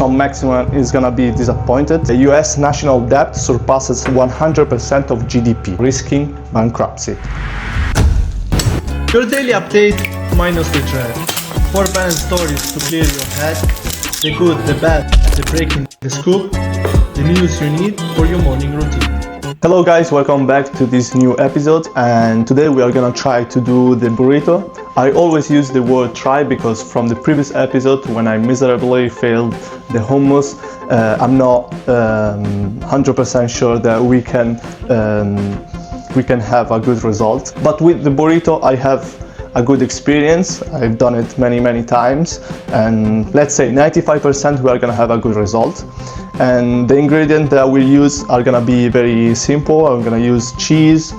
Some maximum is gonna be disappointed. The US national debt surpasses 100% of GDP, risking bankruptcy. Your daily update minus the dread. 4 banned stories to clear your head. The good, the bad, the breaking, the scoop, the news you need for your morning routine. Hello guys, welcome back to this new episode, and today we are gonna try to do the burrito. I always use the word try because from the previous episode when I miserably failed the hummus, I'm not 100% sure that we can have a good result. But with the burrito I have a good experience. I've done it many times, and let's say 95% we are gonna have a good result. And the ingredients that I will use are gonna be very simple. I'm gonna use cheese,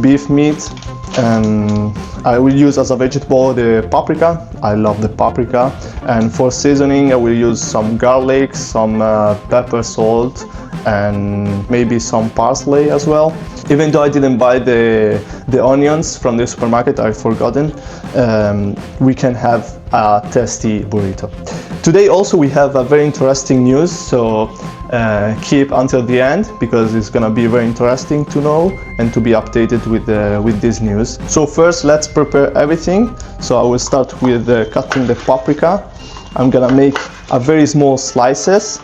beef meat, and I will use as a vegetable the paprika. I love the paprika. And for seasoning I will use some garlic, some pepper, salt, and maybe some parsley as well. Even though I didn't buy the onions from the supermarket, I've forgotten, we can have a tasty burrito. Today also we have a very interesting news, so keep until the end because it's gonna be very interesting to know and to be updated with this news. So first let's prepare everything. So I will start with cutting the paprika. I'm gonna make a very small slices.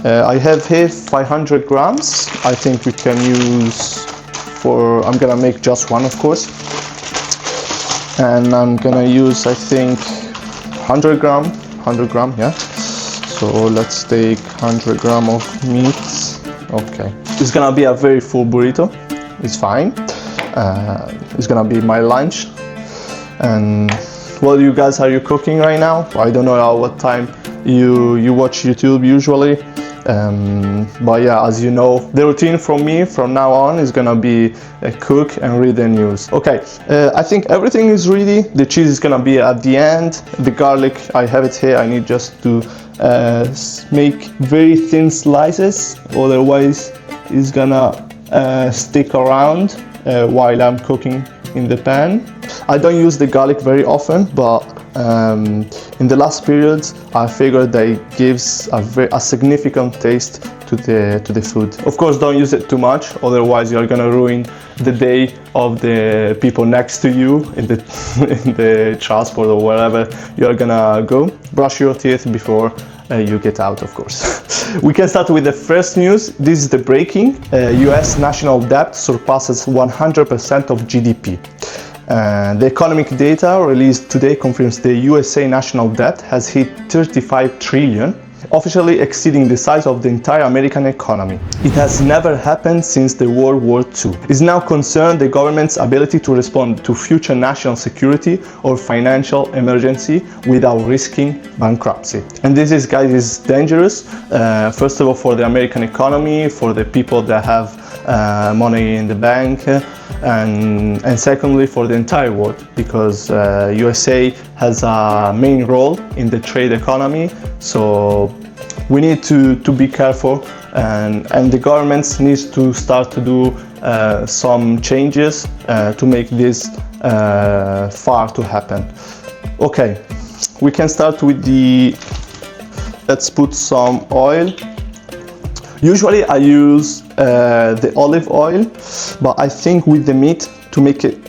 I have here 500 grams. I think we can use I'm gonna make just one, of course. And I'm gonna use, I think, 100 gram, yeah. So let's take 100 gram of meat. Okay. It's gonna be a very full burrito. It's fine. It's gonna be my lunch. And what you guys are you cooking right now? I don't know at what time you watch YouTube usually. But yeah, as you know, the routine from me from now on is gonna be cook and read the news. Okay, I think everything is ready. The cheese is gonna be at the end. The garlic, I have it here. I need just to make very thin slices, otherwise it's gonna stick around while I'm cooking in the pan. I don't use the garlic very often, but in the last periods I figured that it gives a significant taste to the food. Of course, don't use it too much, otherwise you're gonna ruin the day of the people next to you in the transport or wherever you're gonna go. Brush your teeth before you get out, of course. We can start with the first news. This is the breaking. US national debt surpasses 100% of GDP. The economic data released today confirms the USA national debt has hit 35 trillion, officially exceeding the size of the entire American economy. It has never happened since the World War II. It now concerns the government's ability to respond to future national security or financial emergency without risking bankruptcy. And this is, guys, is dangerous. First of all, for the American economy, for the people that have money in the bank, and secondly for the entire world, because USA has a main role in the trade economy. So we need to be careful, and the governments needs to start to do some changes to make this far to happen. Okay, we can start with let's put some oil. Usually I use the olive oil, but I think with the meat, to make it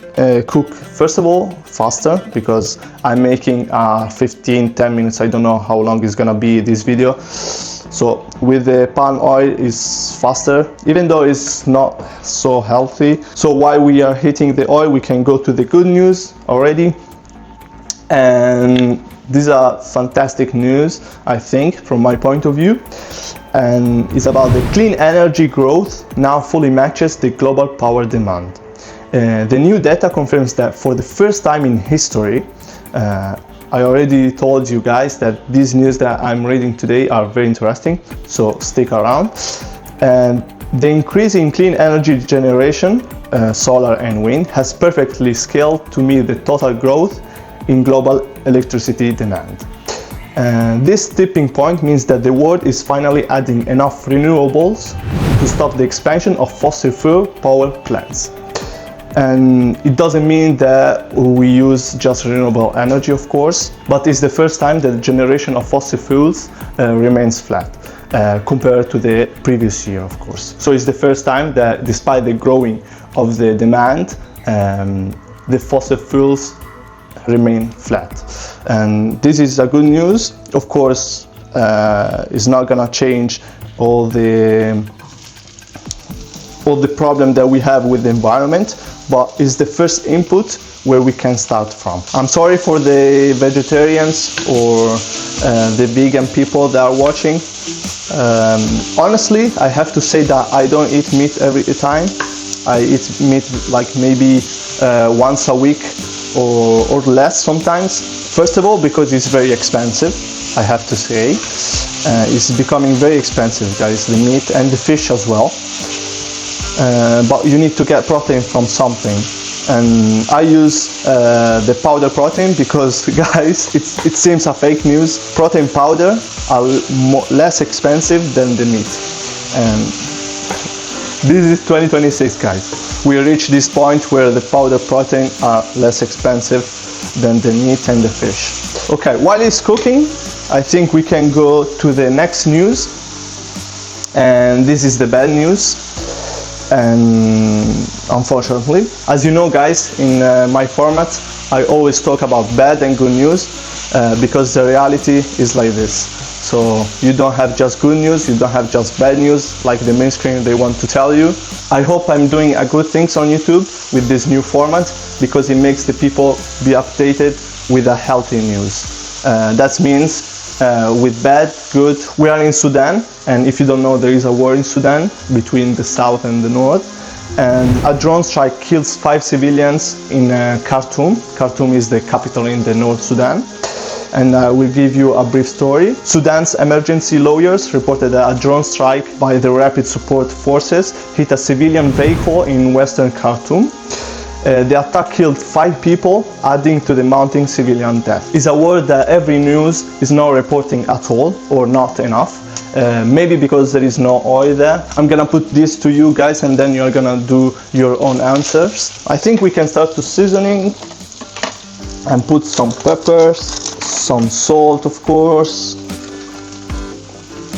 cook first of all faster, because I'm making 10 minutes, I don't know how long is gonna be this video. So with the palm oil is faster, even though it's not so healthy. So while we are heating the oil, we can go to the good news already. And these are fantastic news, I think, from my point of view. And it's about the clean energy growth now fully matches the global power demand. The new data confirms that for the first time in history, I already told you guys that these news that I'm reading today are very interesting, so stick around. And the increase in clean energy generation, solar and wind, has perfectly scaled to meet the total growth in global electricity demand. And this tipping point means that the world is finally adding enough renewables to stop the expansion of fossil fuel power plants. And it doesn't mean that we use just renewable energy, of course, but it's the first time that the generation of fossil fuels remains flat compared to the previous year, of course. So it's the first time that despite the growing of the demand, the fossil fuels remain flat. And this is a good news. Of course, it's not gonna change all the problem that we have with the environment, but it's the first input where we can start from. I'm sorry for the vegetarians or the vegan people that are watching. Honestly, I have to say that I don't eat meat every time. I eat meat like maybe once a week or less sometimes. First of all, because it's very expensive, I have to say. It's becoming very expensive, guys, the meat and the fish as well. But you need to get protein from something, and I use the powder protein because, guys, it seems a fake news. Protein powder are less expensive than the meat, and this is 2026, guys. We reached this point where the powder protein are less expensive than the meat and the fish. Okay, while it's cooking, I think we can go to the next news, and this is the bad news. And unfortunately, as you know, guys, in my format I always talk about bad and good news because the reality is like this. So you don't have just good news, you don't have just bad news like the mainstream they want to tell you. I hope I'm doing a good things on YouTube with this new format because it makes the people be updated with a healthy news. That means with bad, good. We are in Sudan, and if you don't know, there is a war in Sudan between the south and the north, and a drone strike kills 5 civilians in Khartoum. Khartoum is the capital in the North Sudan, and I will give you a brief story. Sudan's emergency lawyers reported that a drone strike by the Rapid Support Forces hit a civilian vehicle in western Khartoum. The attack killed 5 people, adding to the mounting civilian death. It's a war that every news is not reporting at all, or not enough. Maybe because there is no oil there. I'm gonna put this to you guys, and then you're gonna do your own answers. I think we can start to seasoning and put some peppers, some salt, of course.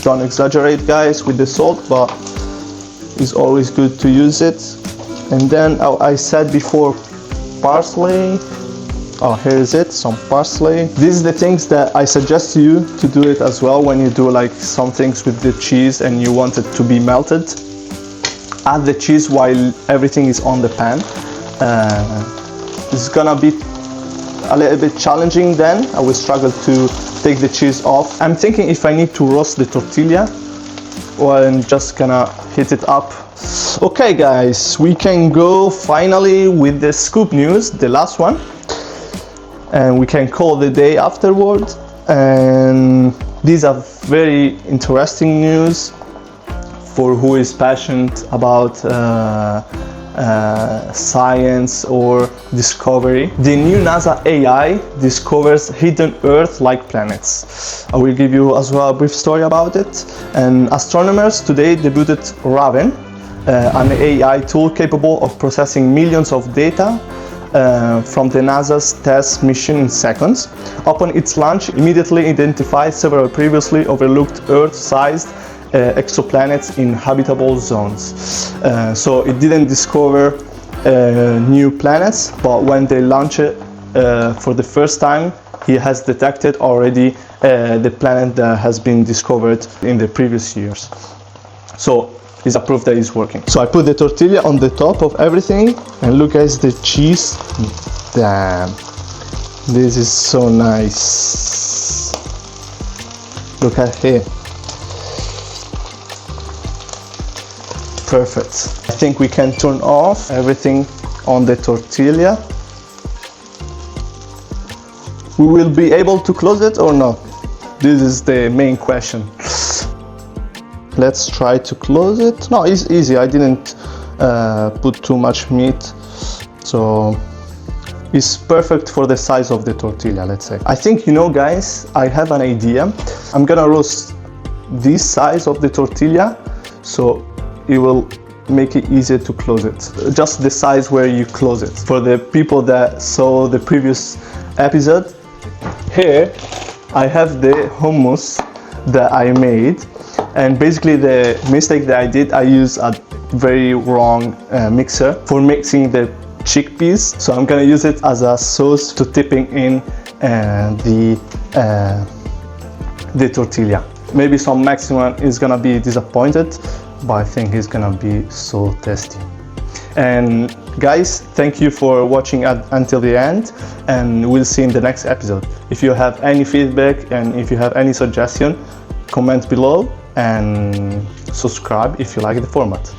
Don't exaggerate, guys, with the salt, but it's always good to use it. And then I said before, parsley. Oh, here is it, some parsley. These are the things that I suggest you to do it as well when you do like some things with the cheese and you want it to be melted. Add the cheese while everything is on the pan. It's gonna be a little bit challenging then. I will struggle to take the cheese off. I'm thinking if I need to roast the tortilla, or I'm just gonna heat it up. Okay, guys, we can go finally with the scoop news, the last one, and we can call the day afterwards. And these are very interesting news for who is passionate about science or discovery. The new NASA AI discovers hidden Earth-like planets. I will give you as well a brief story about it. And astronomers today debuted Raven, an AI tool capable of processing millions of data from the NASA's TESS mission in seconds. Upon its launch, immediately identified several previously overlooked Earth-sized exoplanets in habitable zones. So it didn't discover new planets, but when they launch it for the first time, he has detected already the planet that has been discovered in the previous years. So it's a proof that it's working. So I put the tortilla on the top of everything, and look, guys, the cheese. Damn, this is so nice. Look at here. Perfect. I think we can turn off everything on the tortilla. We will be able to close it or not? This is the main question. Let's try to close it. No, it's easy. I didn't put too much meat, so it's perfect for the size of the tortilla, let's say. I think, you know, guys, I have an idea. I'm gonna roast this size of the tortilla, so it will make it easier to close it. Just the size where you close it. For the people that saw the previous episode, here I have the hummus that I made, and basically the mistake that I did, I used a very wrong mixer for mixing the chickpeas. So I'm gonna use it as a sauce to tipping in the tortilla. Maybe some Mexican is gonna be disappointed, but I think it's gonna be so tasty. And guys, thank you for watching until the end, and we'll see in the next episode. If you have any feedback and if you have any suggestion, comment below and subscribe if you like the format.